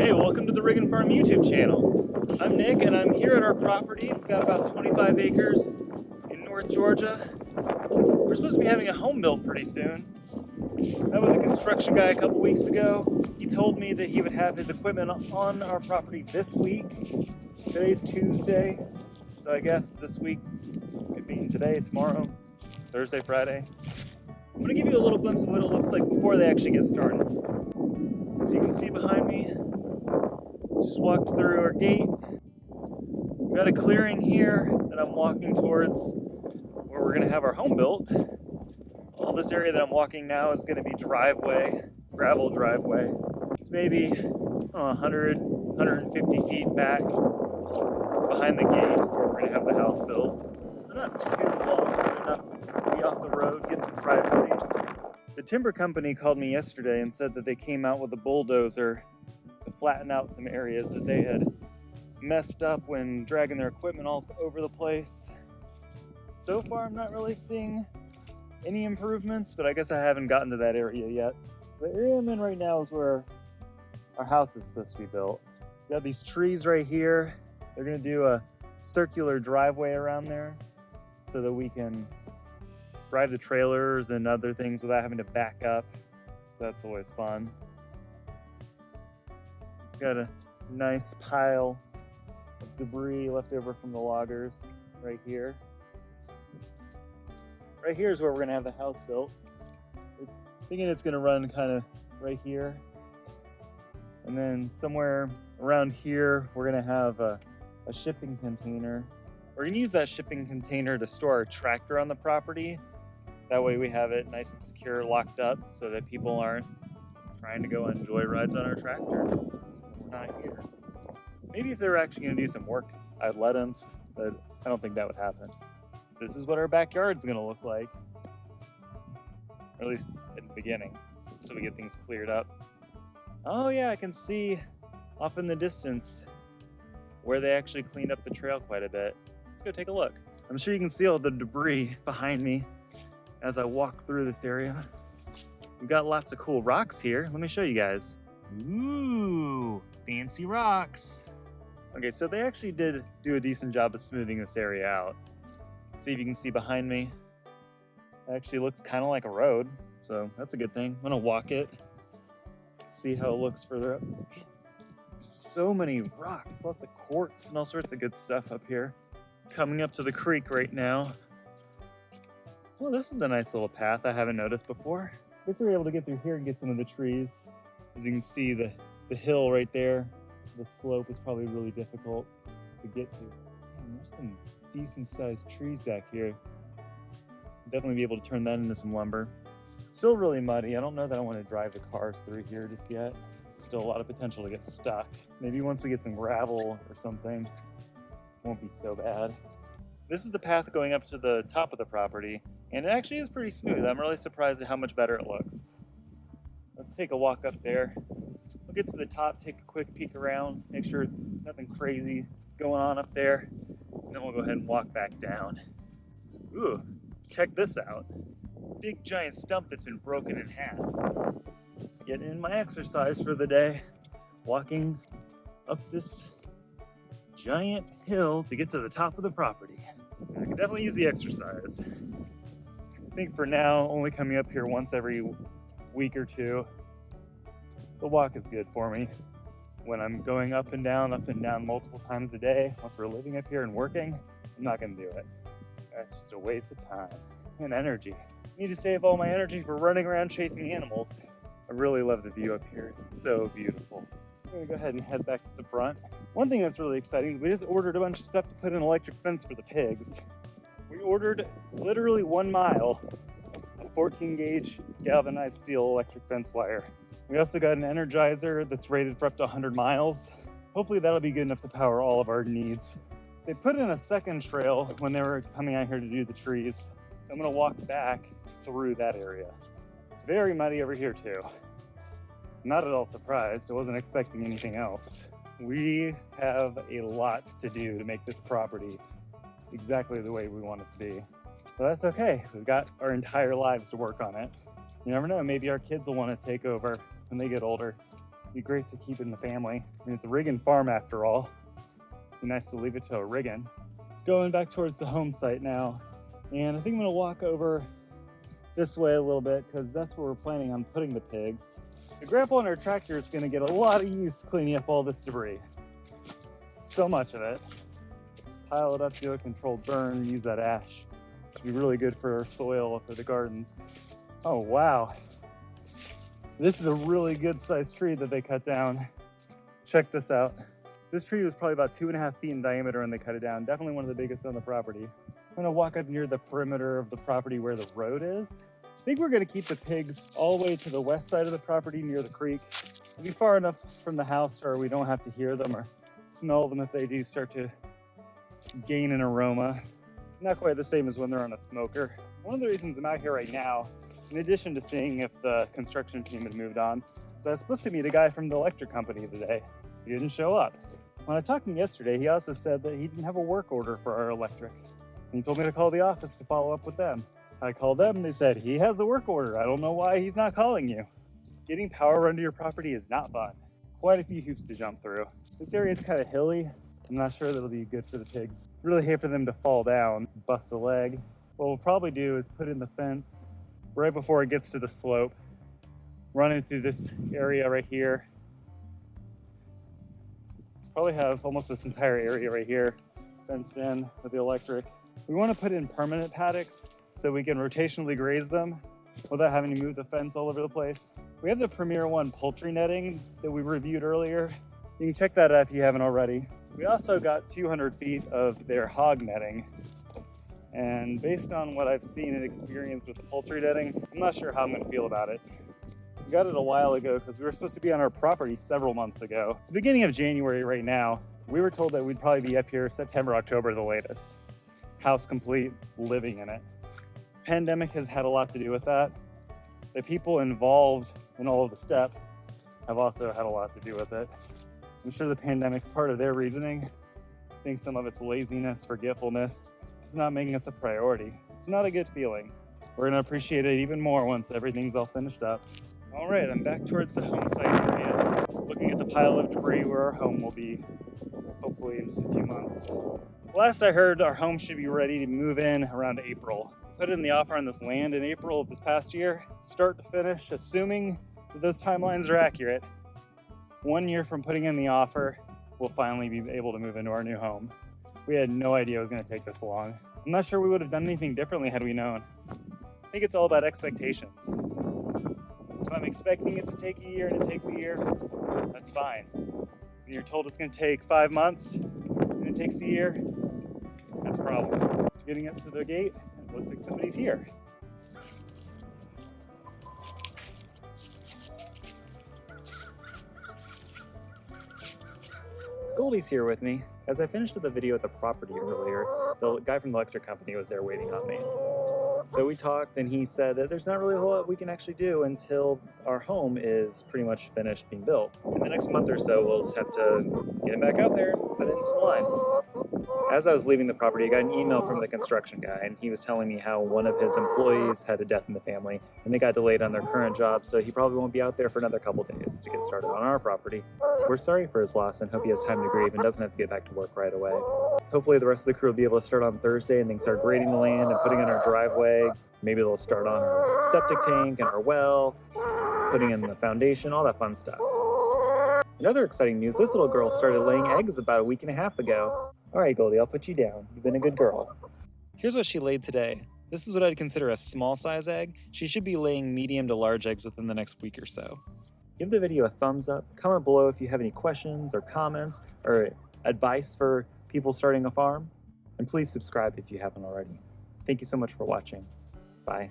Hey, welcome to the Rig and Farm YouTube channel. I'm Nick and I'm here at our property. We've got about 25 acres in North Georgia. We're supposed to be having a home built pretty soon. I was a construction guy a couple weeks ago. He told me that he would have his equipment on our property this week. Today's Tuesday, so I guess this week could mean today, tomorrow, Thursday, Friday. I'm going to give you a little glimpse of what it looks like before they actually get started. As you can see behind me, just walked through our gate. We've got a clearing here that I'm walking towards where we're going to have our home built. All this area that I'm walking now is going to be driveway, gravel driveway. It's maybe 100, 150 feet back behind the gate where we're going to have the house built. They're not too long, but enough to be off the road, get some privacy. The timber company called me yesterday and said that they came out with a bulldozer to flatten out some areas that they had messed up when dragging their equipment all over the place. So far, I'm not really seeing any improvements, but I guess I haven't gotten to that area yet. The area I'm in right now is where our house is supposed to be built. We got these trees right here. They're gonna do a circular driveway around there so that we can drive the trailers and other things without having to back up. So that's always fun. Got a nice pile of debris left over from the loggers right here. Right here is where we're gonna have the house built. We're thinking it's gonna run kind of right here. And then somewhere around here, we're gonna have a shipping container. We're gonna use that shipping container to store our tractor on the property. That way we have it nice and secure, locked up, so that people aren't trying to go on joyrides on our tractor. We're not here. Maybe if they were actually gonna do some work, I'd let them, but I don't think that would happen. This is what our backyard's gonna look like. Or at least in the beginning, until we get things cleared up. Oh yeah, I can see off in the distance where they actually cleaned up the trail quite a bit. Let's go take a look. I'm sure you can see all the debris behind me as I walk through this area. We've got lots of cool rocks here. Let me show you guys. Ooh, fancy rocks. Okay, so they actually did do a decent job of smoothing this area out. See if you can see behind me. It actually looks kind of like a road, so that's a good thing. I'm gonna walk it, see how it looks further up. So many rocks, lots of quartz and all sorts of good stuff up here. Coming up to the creek right now. Well, this is a nice little path I haven't noticed before. I guess we're able to get through here and get some of the trees. As you can see, the hill right there, the slope is probably really difficult to get to. And there's some decent sized trees back here. Definitely be able to turn that into some lumber. It's still really muddy. I don't know that I want to drive the cars through here just yet. Still a lot of potential to get stuck. Maybe once we get some gravel or something, it won't be so bad. This is the path going up to the top of the property, and it actually is pretty smooth. I'm really surprised at how much better it looks. Let's take a walk up there. We'll get to the top, take a quick peek around, make sure nothing crazy is going on up there, and then we'll go ahead and walk back down. Ooh, check this out. Big giant stump that's been broken in half. Getting in my exercise for the day, walking up this giant hill to get to the top of the property. I can definitely use the exercise. I think for now, only coming up here once every week or two. The walk is good for me. When I'm going up and down multiple times a day, once we're living up here and working, I'm not gonna do it. That's just a waste of time and energy. I need to save all my energy for running around chasing animals. I really love the view up here. It's so beautiful. I'm gonna go ahead and head back to the front. One thing that's really exciting is we just ordered a bunch of stuff to put in an electric fence for the pigs. We ordered literally 1 mile of 14 gauge galvanized steel electric fence wire. We also got an Energizer that's rated for up to 100 miles. Hopefully that'll be good enough to power all of our needs. They put in a second trail when they were coming out here to do the trees. So I'm gonna walk back through that area. Very muddy over here too. Not at all surprised, I wasn't expecting anything else. We have a lot to do to make this property exactly the way we want it to be. But that's okay, we've got our entire lives to work on it. You never know, maybe our kids will want to take over when they get older. Be great to keep in the family. I mean, it's a Riggin farm after all. Be nice to leave it to a Riggin. Going back towards the home site now, and I think I'm gonna walk over this way a little bit because that's where we're planning on putting the pigs. The grandpa on our tractor is gonna get a lot of use cleaning up all this debris. So much of it. Pile it up, do a controlled burn, use that ash. Should be really good for our soil for the gardens. Oh wow. This is a really good sized tree that they cut down. Check this out. This tree was probably about 2.5 feet in diameter when they cut it down. Definitely one of the biggest on the property. I'm gonna walk up near the perimeter of the property where the road is. I think we're gonna keep the pigs all the way to the west side of the property near the creek. It'll be far enough from the house or we don't have to hear them or smell them if they do start to gain an aroma. Not quite the same as when they're on a smoker. One of the reasons I'm out here right now, in addition to seeing if the construction team had moved on, is I was supposed to meet a guy from the electric company today. He didn't show up. When I talked to him yesterday, he also said that he didn't have a work order for our electric. And he told me to call the office to follow up with them. I called them and they said, he has a work order. I don't know why he's not calling you. Getting power run to your property is not fun. Quite a few hoops to jump through. This area is kind of hilly. I'm not sure that'll be good for the pigs. Really hate for them to fall down, bust a leg. What we'll probably do is put in the fence right before it gets to the slope, running through this area right here. Probably have almost this entire area right here fenced in with the electric. We want to put in permanent paddocks so we can rotationally graze them without having to move the fence all over the place. We have the Premier One poultry netting that we reviewed earlier. You can check that out if you haven't already. We also got 200 feet of their hog netting. And based on what I've seen and experienced with the poultry netting, I'm not sure how I'm gonna feel about it. We got it a while ago because we were supposed to be on our property several months ago. It's the beginning of January right now. We were told that we'd probably be up here September, October, the latest. House complete, living in it. Pandemic has had a lot to do with that. The people involved in all of the steps have also had a lot to do with it. I'm sure the pandemic's part of their reasoning. I think some of it's laziness, forgetfulness. It's not making us a priority. It's not a good feeling. We're gonna appreciate it even more once everything's all finished up. All right, I'm back towards the home site area, looking at the pile of debris where our home will be, hopefully in just a few months. Last I heard, our home should be ready to move in around April. Put in the offer on this land in April of this past year, start to finish, assuming that those timelines are accurate. 1 year from putting in the offer, we'll finally be able to move into our new home. We had no idea it was gonna take this long. I'm not sure we would have done anything differently had we known. I think it's all about expectations. If I'm expecting it to take a year and it takes a year, that's fine. When you're told it's gonna take 5 months and it takes a year, that's a problem. Getting up to the gate, it looks like somebody's here. Goldie's here with me. As I finished the video at the property earlier, the guy from the electric company was there waiting on me. So we talked and he said that there's not really a whole lot we can actually do until our home is pretty much finished being built. In the next month or so, we'll just have to get him back out there and put in some line. As I was leaving the property, I got an email from the construction guy and he was telling me how one of his employees had a death in the family and they got delayed on their current job, so he probably won't be out there for another couple days to get started on our property. We're sorry for his loss and hope he has time to grieve and doesn't have to get back to work right away. Hopefully the rest of the crew will be able to start on Thursday and then start grading the land and putting in our driveway. Maybe they'll start on our septic tank and our well, putting in the foundation, all that fun stuff. In other exciting news, this little girl started laying eggs about a week and a half ago. All right, Goldie, I'll put you down. You've been a good girl. Here's what she laid today. This is what I'd consider a small size egg. She should be laying medium to large eggs within the next week or so. Give the video a thumbs up. Comment below if you have any questions or comments or advice for people starting a farm. And please subscribe if you haven't already. Thank you so much for watching. Bye.